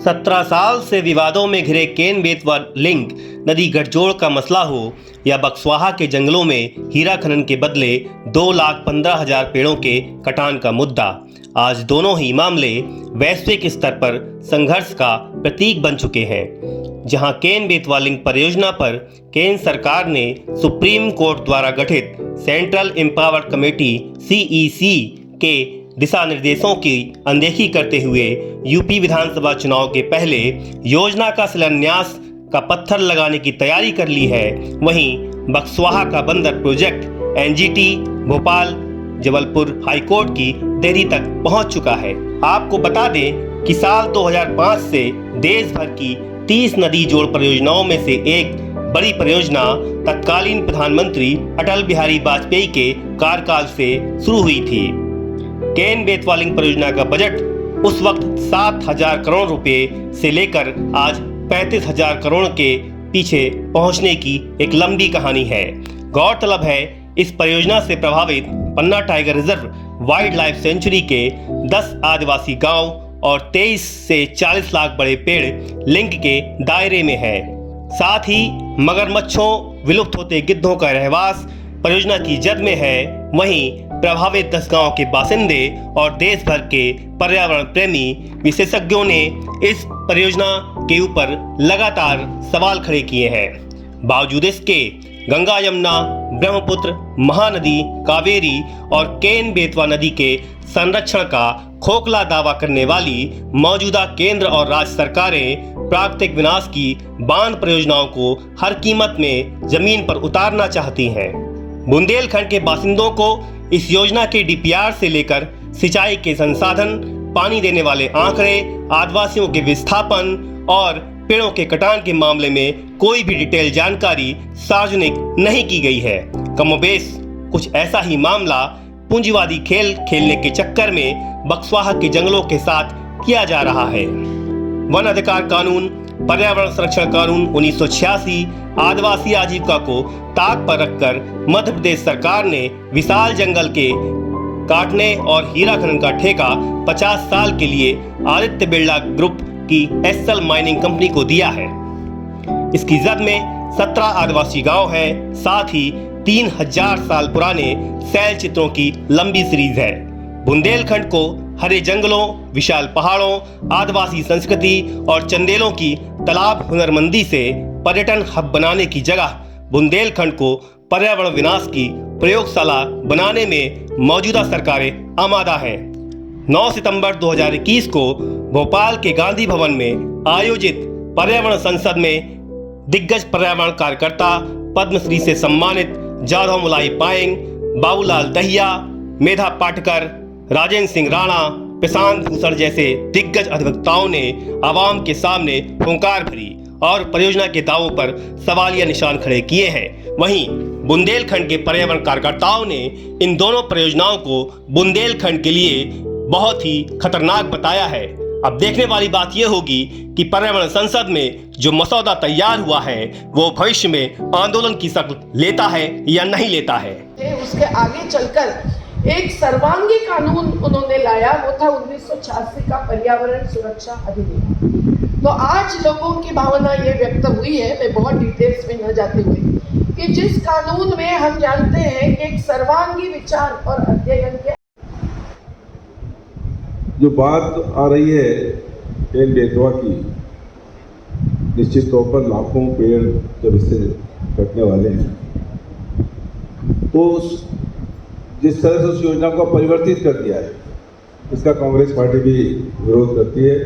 17 साल से विवादों में घिरे केन बेतवा लिंक नदी गठजोड़ का मसला हो या बक्सवाहा के जंगलों में हीरा खनन के बदले 2,15,000 पेड़ों के कटान का मुद्दा, आज दोनों ही मामले वैश्विक स्तर पर संघर्ष का प्रतीक बन चुके हैं। जहां केन बेतवा लिंक परियोजना पर केंद्र सरकार ने सुप्रीम कोर्ट द्वारा गठित सेंट्रल एम्पावर्ड कमेटी CEC के दिशा निर्देशों की अनदेखी करते हुए यूपी विधानसभा चुनाव के पहले योजना का शिलान्यास का पत्थर लगाने की तैयारी कर ली है, वहीं बक्सवाहा का बंदर project NGT Bhopal Jabalpur high court की देरी तक पहुंच चुका है। आपको बता दें कि साल 2005 से देश भर की 30 नदी जोड़ परियोजनाओं में से एक बड़ी परियोजना तत्कालीन प्रधानमंत्री अटल बिहारी वाजपेयी के कार्यकाल से शुरू हुई थी। केन बेतवा लिंक परियोजना का बजट उस वक्त 7,000 करोड़ रुपए से लेकर आज 35,000 करोड़ के पीछे पहुंचने की एक लंबी कहानी है। गौरतलब है, इस परियोजना से प्रभावित Panna tiger reserve wildlife sanctuary के 10 आदिवासी गांव और 23 से 40 लाख बड़े पेड़ लिंक के दायरे में है। साथ ही मगरमच्छों, विलुप्त होते गिद्धों का रहवास परियोजना की जद में है। वहीं प्रभावित 10 गांव के बासिंदे और देश भर के पर्यावरण प्रेमी विशेषज्ञों ने इस परियोजना के ऊपर लगातार सवाल खड़े किए हैं। बावजूद इसके गंगा, यमुना, ब्रह्मपुत्र, महानदी, कावेरी और केन बेतवा नदी के संरक्षण का खोखला दावा करने वाली मौजूदा केंद्र और राज्य सरकारें प्राकृतिक विनाश की बांध परियोजनाओं को हर कीमत में जमीन पर उतारना चाहती हैं। बुंदेलखंड के बासिंदों को इस योजना के DPR से लेकर सिंचाई के संसाधन, पानी देने वाले आंकड़े, आदिवासियों के विस्थापन और पेड़ों के कटान के मामले में कोई भी डिटेल जानकारी सार्वजनिक नहीं की गई है। कमोबेश कुछ ऐसा ही मामला पूंजीवादी खेल खेलने के चक्कर में बक्सवाहा के जंगलों के साथ किया जा रहा है। वन अधिकार कानून, पर्यावरण संरक्षण कानून 1986, आदिवासी आजीविका को ताक पर रखकर मध्य प्रदेश सरकार ने विशाल जंगल के काटने और हीरा खनन का ठेका 50 साल के लिए आदित्य बिरला ग्रुप की SL माइनिंग कंपनी को दिया है। इसकी जद में 17 आदिवासी गांव हैं, साथ ही 3000 साल पुराने शैल चित्रों की लंबी सीरीज है। बुंदेलखंड को हरे जंगलों, विशाल पहाड़ों, आदिवासी संस्कृति और चंदेलों की तालाब हुनरमंदी से पर्यटन हब बनाने की जगह बुंदेलखंड को पर्यावरण विनाश की प्रयोगशाला बनाने में मौजूदा सरकारें आमादा हैं। 9 सितंबर 2021 को भोपाल के गांधी भवन में आयोजित पर्यावरण संसद में दिग्गज पर्यावरण कार्यकर्ता पद्मश्री से सम्मानित जाधव मुलाई पाएंग, बाबूलाल दहिया, मेधा पाटकर, राजेंद्र सिंह राणा, प्रशांत भूषण जैसे दिग्गज अधिवक्ताओं ने आवाम के सामने हुंकार भरी और परियोजना के दावों पर सवालिया निशान खड़े किए हैं। वहीं बुंदेलखंड के पर्यावरण कार्यकर्ताओं ने इन दोनों परियोजनाओं को बुंदेलखंड के लिए बहुत ही खतरनाक बताया है। अब देखने वाली बात यह होगी कि पर्यावरण संसद में जो मसौदा तैयार हुआ है वो भविष्य में आंदोलन की शक्ल लेता है या नहीं लेता है। उसके आगे चलकर एक सर्वांगी कानून उन्होंने लाया, वो था 1986 का पर्यावरण सुरक्षा अधिनियम। तो आज लोगों की भावना ये व्यक्त हुई है, मैं बहुत डिटेल्स में न जाते हुए, कि जिस कानून में हम जानते हैं कि एक सर्वांगी विचार और अध्ययन के जो बात आ रही है केन बेतवा की, निश्चित तौर पर लाखों पेड़ जब इससे कटने वाले हैं तो जिस तरह से उस योजना को परिवर्तित कर दिया है, इसका कांग्रेस पार्टी भी विरोध करती है।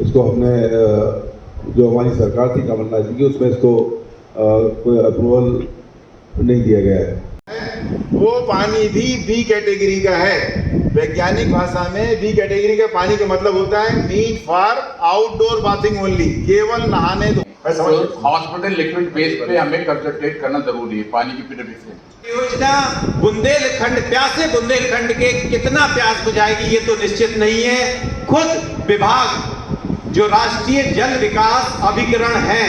इसको हमने जो हमारी सरकार थी कमलनाथ जी की, उसमें इसको कोई अप्रूवल नहीं दिया गया है। वो पानी भी बी कैटेगरी का है। वैज्ञानिक भाषा में बी कैटेगरी का पानी का मतलब होता है meant for outdoor bathing only, केवल नहाने दो। हॉस्पिटल लिक्विड बेस पे हमें कंसंट्रेट करना जरूरी है पानी की प्यूरिफिकेशन। योजना बुंदेलखंड, प्यासे बुंदेलखंड के कितना प्यास बुझाएगी ये तो निश्चित नहीं है। खुद विभाग जो राष्ट्रीय जल विकास अभिकरण है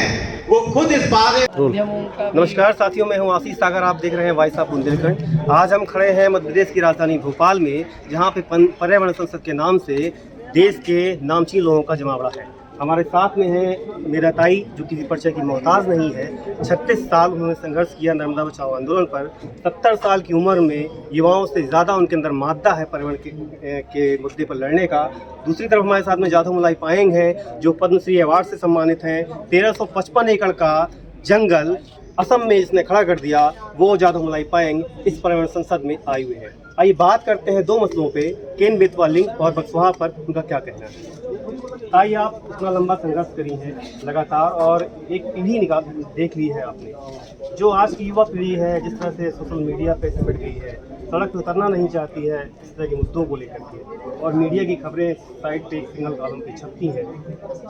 वो खुद इस बारे। नमस्कार साथियों, मैं हूं आशीष सागर, आप देख रहे हैं वॉइस ऑफ बुंदेलखंड। आज हम खड़े हैं मध्य प्रदेश की राजधानी भोपाल में, जहां पे पर्यावरण संसद के नाम से देश के नामचीन लोगों का जमावड़ा है। हमारे साथ में है मेरा ताई, जो किसी परिचय की मोहताज नहीं है। 36 साल उन्होंने संघर्ष किया नर्मदा बचाओ आंदोलन पर। 70 साल की उम्र में युवाओं से ज़्यादा उनके अंदर मादा है पर्यावरण के मुद्दे पर लड़ने का। दूसरी तरफ हमारे साथ में जाधव मोलाई पायेंग हैं, जो पद्मश्री अवार्ड से सम्मानित हैं। 1355 एकड़ का जंगल असम में इसने खड़ा कर दिया। वो जाधव मोलाई पायेंग इस पर्यावरण संसद में आए हुए हैं। आइए बात करते हैं दो मसलों पे, केन बेतवा लिंक और बक्सवाहा पर उनका क्या कहना है। ताई, आप इतना लंबा संघर्ष करी हैं लगातार और एक पीढ़ी देख ली है आपने, जो आज की युवा पीढ़ी है जिस तरह से सोशल मीडिया पे सिमट गई है, सड़क पर उतरना नहीं चाहती है इस तरह के मुद्दों को लेकर के, और मीडिया की खबरें साइड पे एक सिंगल कॉलम पे छपती हैं,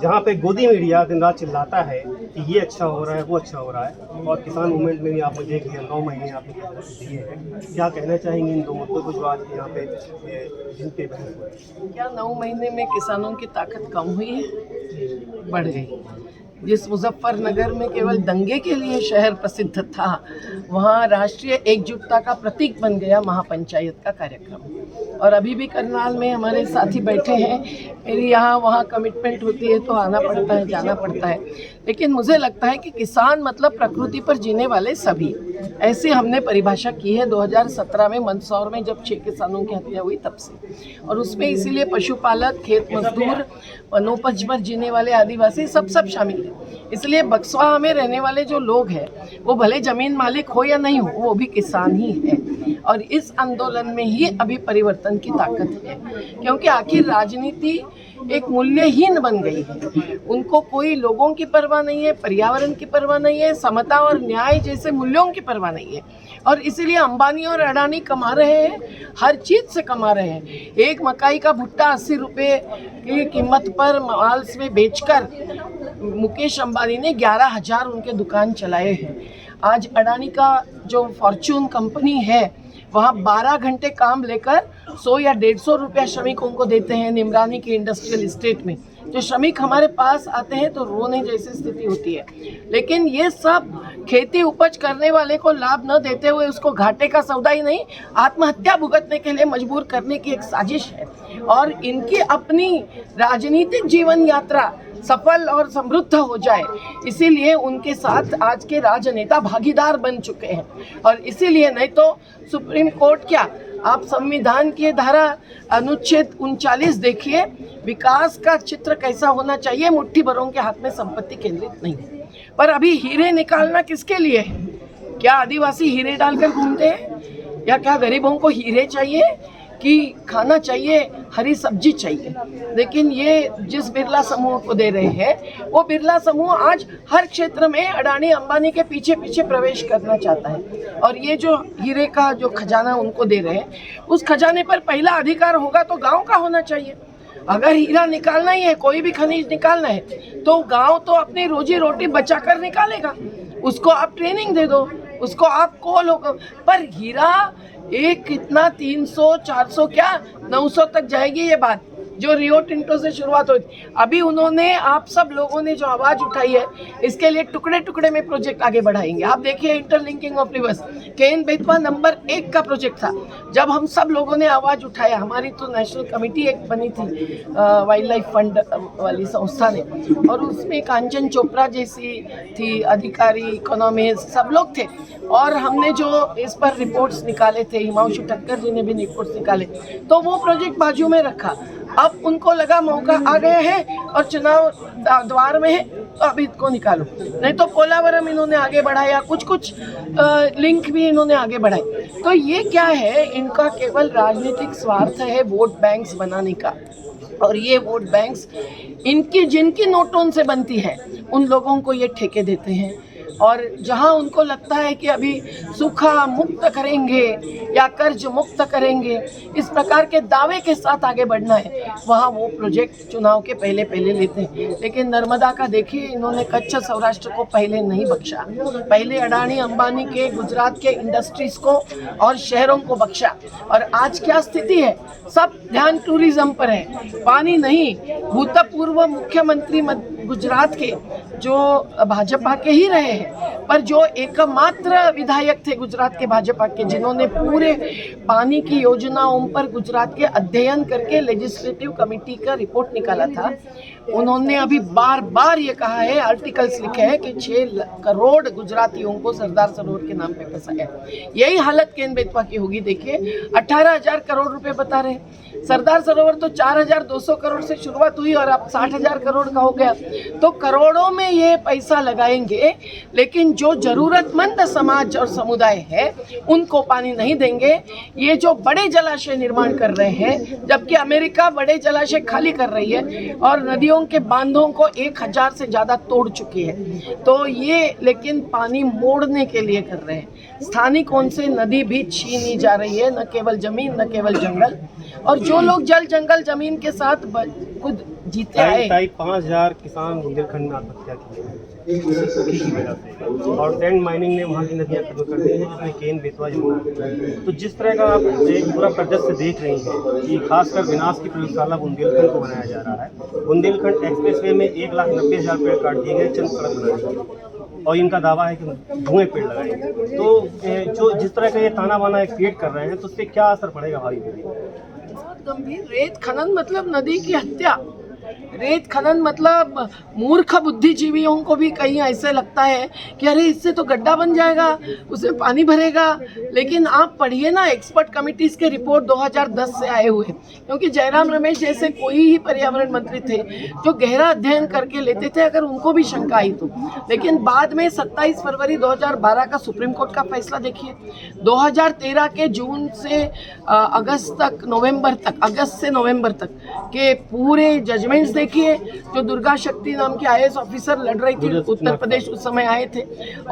जहाँ पे गोदी मीडिया दिन रात चिल्लाता है कि ये अच्छा हो रहा है, वो अच्छा हो रहा है। और किसान मूवमेंट में भी आपने देख लिया, 9 महीने आपने दिए हैं। क्या कहना चाहेंगे इन दो मुद्दों को जो आज यहाँ पे जिन पे बहस हो रही है? क्या 9 महीने में किसानों की ताकत कम हुई है? बढ़ गई। जिस मुजफ्फरनगर में केवल दंगे के लिए शहर प्रसिद्ध था, वहाँ राष्ट्रीय एकजुटता का प्रतीक बन गया महापंचायत का कार्यक्रम। और अभी भी करनाल में हमारे साथी बैठे हैं। मेरी यहाँ वहाँ कमिटमेंट होती है तो आना पड़ता है, जाना पड़ता है। लेकिन मुझे लगता है कि किसान मतलब प्रकृति पर जीने वाले सभी, ऐसे हमने परिभाषा की है 2017 में मंदसौर में जब 6 किसानों की हत्या हुई तब से। और उसमें इसीलिए पशुपालक, खेत मजदूर, वनोपज पर जीने वाले आदिवासी सब शामिल हैं। इसलिए बक्सवाहा में रहने वाले जो लोग हैं वो भले ज़मीन मालिक हो या नहीं हो, वो भी किसान ही है। और इस आंदोलन में ही अभी परिवर्तन की ताकत है, क्योंकि आखिर राजनीति एक मूल्यहीन बन गई है। उनको कोई लोगों की परवाह नहीं है, पर्यावरण की परवाह नहीं है, समता और न्याय जैसे मूल्यों की परवाह नहीं है। और इसीलिए अंबानी और अडानी कमा रहे हैं, हर चीज़ से कमा रहे हैं। एक मकाई का भुट्टा 80 रुपये की कीमत पर माल्स में बेचकर मुकेश अंबानी ने 11,000 उनके दुकान चलाए हैं। आज अडानी का जो फॉर्च्यून कंपनी है, वहाँ 12 घंटे काम लेकर 100 या 150 रुपया श्रमिकों को देते हैं निमरानी के इंडस्ट्रियल इस्टेट में। जो श्रमिक हमारे पास आते हैं तो रोने जैसी स्थिति होती है। लेकिन ये सब खेती उपज करने वाले को लाभ न देते हुए उसको घाटे का सौदा ही नहीं, आत्महत्या भुगतने के लिए मजबूर करने की एक साजिश है। और इनकी अपनी राजनीतिक जीवन यात्रा सफल और समृद्ध हो जाए, इसीलिए उनके साथ आज के राजनेता भागीदार बन चुके हैं। और इसीलिए नहीं तो सुप्रीम कोर्ट क्या, आप संविधान की धारा अनुच्छेद 39 देखिए, विकास का चित्र कैसा होना चाहिए, मुट्ठी भरों के हाथ में संपत्ति केंद्रित नहीं है। पर अभी हीरे निकालना किसके लिए है? क्या आदिवासी हीरे डालकर घूमते हैं? या क्या गरीबों को हीरे चाहिए कि खाना चाहिए, हरी सब्जी चाहिए? लेकिन ये जिस बिरला समूह को दे रहे हैं, वो बिरला समूह आज हर क्षेत्र में अडानी अंबानी के पीछे पीछे प्रवेश करना चाहता है। और ये जो हीरे का जो खजाना उनको दे रहे हैं, उस खजाने पर पहला अधिकार होगा तो गांव का होना चाहिए। अगर हीरा निकालना ही है, कोई भी खनिज निकालना है, तो गांव तो अपनी रोजी रोटी बचा कर निकालेगा। उसको आप ट्रेनिंग दे दो, उसको आप कोल हो। पर हीरा एक कितना 300, 400 क्या 900 तक जाएगी ये बात, जो रियो टिंटो से शुरुआत हुई। अभी उन्होंने, आप सब लोगों ने जो आवाज़ उठाई है, इसके लिए टुकड़े टुकड़े में प्रोजेक्ट आगे बढ़ाएंगे। आप देखिए interlinking of rivers, Ken Betwa number 1 का प्रोजेक्ट था। जब हम सब लोगों ने आवाज़ उठाया, हमारी तो नेशनल कमेटी एक बनी थी वाइल्ड लाइफ फंड वाली संस्था ने, और उसमें कांचन चोपड़ा जैसी थी अधिकारी, इकोनॉमिस्ट, सब लोग थे। और हमने जो इस पर रिपोर्ट्स निकाले थे, हिमांशु ठक्कर जी ने भी रिपोर्ट्स निकाले, तो वो प्रोजेक्ट बाजू में रखा। अब उनको लगा मौका आ गया है और चुनाव द्वार में है, तो अभी इसको निकालो। नहीं तो पोलावरम इन्होंने आगे बढ़ाया, कुछ लिंक भी इन्होंने आगे बढ़ाए। तो ये क्या है, इनका केवल राजनीतिक स्वार्थ है वोट बैंक्स बनाने का। और ये वोट बैंक्स इनकी जिनकी नोटों से बनती है, उन लोगों को ये ठेके देते हैं। और जहां उनको लगता है कि अभी सूखा मुक्त करेंगे या कर्ज मुक्त करेंगे, इस प्रकार के दावे के साथ आगे बढ़ना है, वहां वो प्रोजेक्ट चुनाव के पहले लेते हैं। लेकिन नर्मदा का देखिए, इन्होंने कच्छ सौराष्ट्र को पहले नहीं बख्शा। पहले अडानी अंबानी के गुजरात के इंडस्ट्रीज को और शहरों को बख्शा। और आज क्या स्थिति है, सब ध्यान टूरिज्म पर है, पानी नहीं। भूतपूर्व मुख्यमंत्री गुजरात के जो भाजपा के ही रहे हैं, पर जो एकमात्र विधायक थे गुजरात के भाजपा के, जिन्होंने पूरे पानी की योजनाओं पर गुजरात के अध्ययन करके लेजिस्लेटिव कमेटी का रिपोर्ट निकाला था, उन्होंने अभी बार बार ये कहा है, आर्टिकल्स लिखे हैं कि 6 करोड़ गुजरातियों को सरदार सरोवर के नाम पे फंसाया। यही हालत केन बेतवा की होगी। देखिए 18,000 करोड़ रुपए बता रहे हैं। सरदार सरोवर तो 4,200 करोड़ से शुरुआत हुई और अब 60,000 करोड़ का हो गया। तो करोड़ों में ये पैसा लगाएंगे, लेकिन जो जरूरतमंद समाज और समुदाय है उनको पानी नहीं देंगे। ये जो बड़े जलाशय निर्माण कर रहे हैं, जबकि अमेरिका बड़े जलाशय खाली कर रही है और नदियों के बांधों को 1,000 से ज़्यादा तोड़ चुकी है। तो ये लेकिन पानी मोड़ने के लिए कर रहे हैं। स्थानिकों से नदी भी छीनी जा रही है, न केवल जमीन न केवल जंगल। और जो लोग जल जंगल जमीन के साथ खुद जीते आए। 5,000 किसान बुंदेलखंड में आत्महत्या की है सूखी की वजह से, और सैंड माइनिंग ने वहाँ की नदियाँ खत्म कर दी हैं, जिसमें केन बेतवा जमुना। तो जिस तरह का आप एक पूरा परिदृश्य देख रही हैं कि खासकर विनाश की प्रयोगशाला बुंदेलखंड को बनाया जा रहा है। बुंदेलखंड एक्सप्रेसवे में 1,90,000 पेड़ काट दिए गए चंद सड़क बनाने के लिए, और इनका दावा है कि धुएं पेड़ लगाएंगे। तो जो जिस तरह का ये ताना बाना क्रिएट कर रहे हैं, तो उससे क्या असर पड़ेगा भाई? बहुत गंभीर। रेत खनन मतलब नदी की हत्या। रेत खनन मतलब मूर्ख बुद्धिजीवियों को भी कहीं ऐसे लगता है कि अरे इससे तो गड्ढा बन जाएगा, उसमें पानी भरेगा। लेकिन आप पढ़िए ना एक्सपर्ट कमिटीज़ के रिपोर्ट 2010 से आए हुए, क्योंकि जयराम रमेश जैसे कोई ही पर्यावरण मंत्री थे जो गहरा अध्ययन करके लेते थे अगर उनको भी शंका आई तो। लेकिन बाद में 27 फरवरी 2012 का सुप्रीम कोर्ट का फैसला देखिए, 2013 के जून से अगस्त से नवंबर तक के पूरे जजमेंट्स देखिए। जो दुर्गा शक्ति नाम की IAS ऑफिसर लड़ रही थी, उत्तर प्रदेश उस समय आए थे।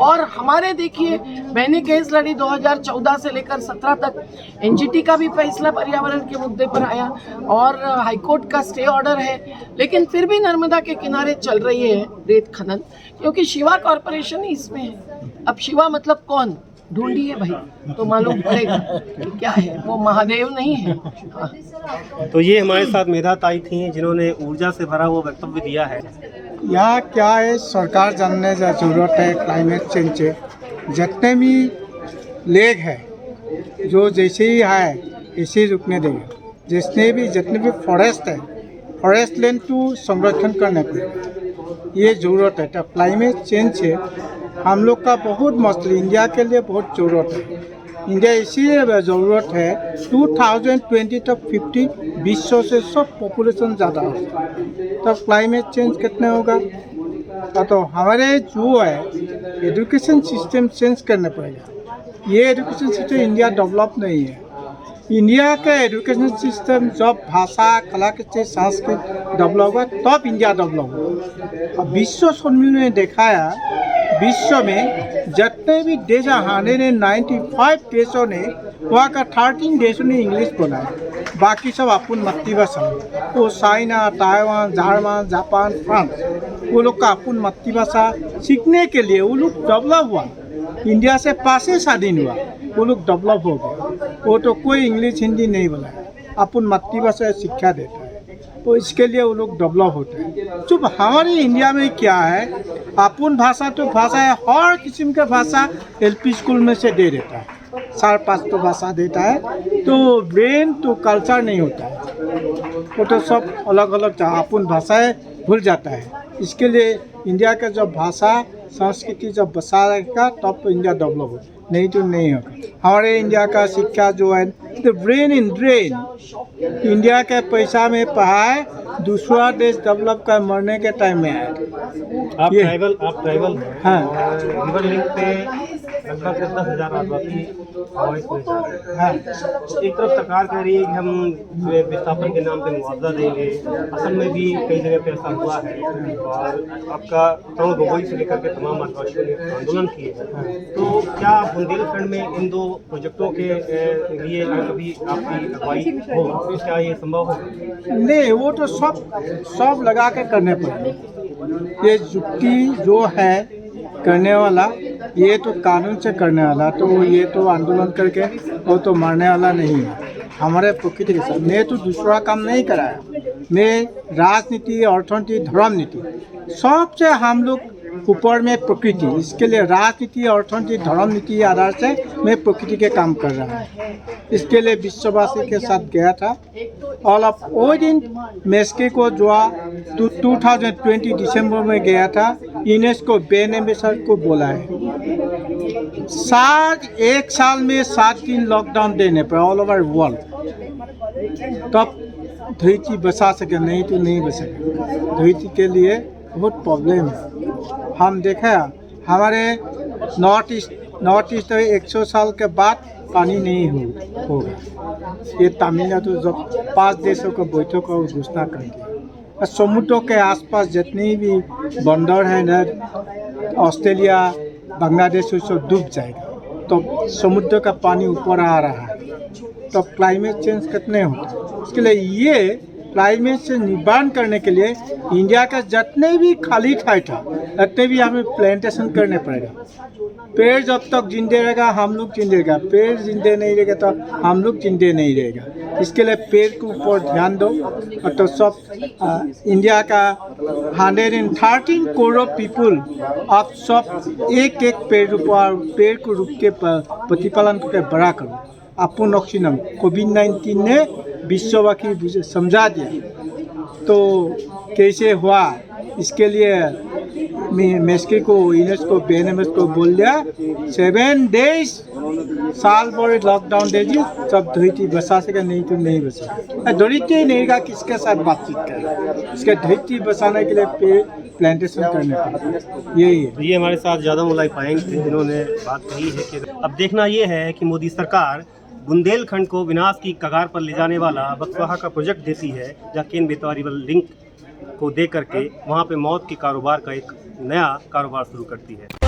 और हमारे देखिए मैंने केस लड़ी 2014 से लेकर 17 तक। NGT का भी फैसला पर्यावरण के मुद्दे पर आया और हाईकोर्ट का स्टे ऑर्डर है, लेकिन फिर भी नर्मदा के किनारे चल रही है रेत खनन, क्योंकि शिवा कॉरपोरेशन ही इसमें है। अब शिवा मतलब कौन ढूंढिए भाई, तो मालूम पड़ेगा कि क्या है। वो महादेव नहीं है। हाँ। तो ये हमारे साथ मेधा ताई थी, जिन्होंने ऊर्जा से भरा हुआ वक्तव्य दिया है। यहाँ क्या है, सरकार जानने की जरूरत है क्लाइमेट चेंज से। जितने भी लेक है जो जैसे ही है ऐसे ही रुकने देंगे। जितने भी फॉरेस्ट है, फॉरेस्ट लैंड को संरक्षण करने पड़ेगा, ये ज़रूरत है। तो क्लाइमेट चेंज से हम लोग का बहुत मसला, इंडिया के लिए बहुत ज़रूरत है। इंडिया इसीलिए ज़रूरत है 2020 तक 50 विश्व से सब पॉपुलेशन ज़्यादा हो, तब क्लाइमेट चेंज कितने होगा। तो हमारे जो है एजुकेशन सिस्टम चेंज करना पड़ेगा। ये एजुकेशन सिस्टम इंडिया डेवलप नहीं है। इंडिया का एजुकेशन सिस्टम जब भाषा, कला के संस्कृत डेवलप हुआ तब इंडिया डेवलप हुआ। अब विश्व सम्मेलन ने दिखाया, विश्व में जितने भी देश 195 देशों ने, वहाँ का 13 देशों ने इंग्लिश बोला है, बाकी सब अपन मातृभाषा। वो China, Taiwan, German, Japan, France, वो लोग का अपन मातृभाषा सीखने के लिए वो लोग डेवलप हुआ। इंडिया से पासे स्वाधीन हुआ, वो लोग डेवलप हो गए। वो तो कोई इंग्लिश हिंदी नहीं बोला है, अपन मातृभाषा शिक्षा देता है, तो इसके लिए वो लोग डेवलप होते हैं। तो हमारे इंडिया में क्या है, अपन भाषा तो भाषा है, हर किस्म का भाषा LP स्कूल में से दे देता है, 4-5 तो भाषा देता है, तो ब्रेन तो कल्चर नहीं होता है। वो तो सब अलग अलग अपन भाषाएं भूल जाता है। इसके लिए इंडिया का जब भाषा संस्कृति जब बसा रहेगा तब तो इंडिया डेवलप हो, नहीं तो नहीं होगा। हमारे इंडिया का शिक्षा जो है तो ब्रेन इन ड्रेन, इंडिया के पैसा में पढ़ाए, दूसरा देश डेवलप कर मरने के टाइम में आए। आप ट्राइबल हैं। हाँ। रिवर लिंक पे लगभग 10,000 आदिवासी आवास में जा रहे हैं। हाँ। एक तरफ सरकार कह रही है कि हम विस्थापन के नाम पे मुआवजा देंगे, असम में भी कई जगह पे ऐसा हुआ है, और आपका तरुण गोगोई से लेकर के तमाम आदिवासियों ने आंदोलन किए हैं। तो क्या बुंदेलखंड में इन 2 प्रोजेक्टों के लिए कभी आपकी अगुवाई हो, तो क्या ये संभव हो? नहीं, वो तो सब लगा के करने पड़ेंगे। ये जुक्ति जो है करने वाला, ये तो कानून से करने वाला, तो ये तो आंदोलन करके वो तो मारने वाला नहीं है। हमारे प्रकृति के साथ मैं तो दूसरा काम नहीं कराया। मैं राजनीति, अर्थनीति, धर्म नीति सबसे हम लोग ऊपर में प्रकृति, इसके लिए राजनीति, अर्थनीति, धर्म नीति आधार से मैं प्रकृति के काम कर रहा हूँ। इसके लिए विश्ववासी के साथ गया था और अब वो दिन मेस्के को जो 2020 दिसंबर में गया था, यूनेस्को बैन एम्बेसडर को बोला है। एक साल में 7 दिन लॉकडाउन देने पर ऑल ओवर वर्ल्ड, तब धरती बचा सके, नहीं तो नहीं बचेगा। धरती के लिए बहुत प्रॉब्लम है। हम देखा हमारे नॉर्थ ईस्ट में 100 साल के बाद पानी नहीं होगा। ये तमिलनाडु जब 5 देशों का बैठक को घोषणा कर दिया। समुद्रों के आसपास जितने भी बंदर हैं ना, ऑस्ट्रेलिया, बांग्लादेश, सब डूब जाएगा। तो समुद्र का पानी ऊपर आ रहा है, तो क्लाइमेट चेंज कितने होते। इसके लिए ये क्लाइमेट से निवारण करने के लिए इंडिया का जितने भी खाली ठाई था उतने भी हमें प्लांटेशन करने पड़ेगा। पेड़ जब तक जिंदे रहेगा हम लोग जिंदे रहेगा, पेड़ जिंदे नहीं रहेगा तो हम लोग जिंदे नहीं रहेगा। इसके लिए पेड़ के ऊपर ध्यान दो। और तो सब इंडिया का 113 करोड़ पीपल आप सब एक पेड़ को रुप के प्रतिपालन करके बड़ा करो। अपन ऑक्सीजन कोविड-19 ने विश्ववासी समझा दिया तो कैसे हुआ। इसके लिए मेस्के को यूनेस्को बैन एम्बेसडर को बोल दिया 7 डेज साल भर लॉकडाउन दे दी, सब धरती बचा सके, नहीं तो नहीं बचा। धरती ही नहीं का किसके साथ बातचीत करें। इसके धरती बचाने के लिए पेड़ प्लांटेशन करने पड़ेगा। यही है। ये हमारे साथ ज़्यादा मुलाई पाएंगे जिन्होंने बात कही है कि अब देखना ये है कि मोदी सरकार बुंदेलखंड को विनाश की कगार पर ले जाने वाला बक्सवाहा का प्रोजेक्ट देती है, जहाँ केन बेतवा रिवर लिंक को दे करके वहाँ पे मौत के कारोबार का एक नया कारोबार शुरू करती है।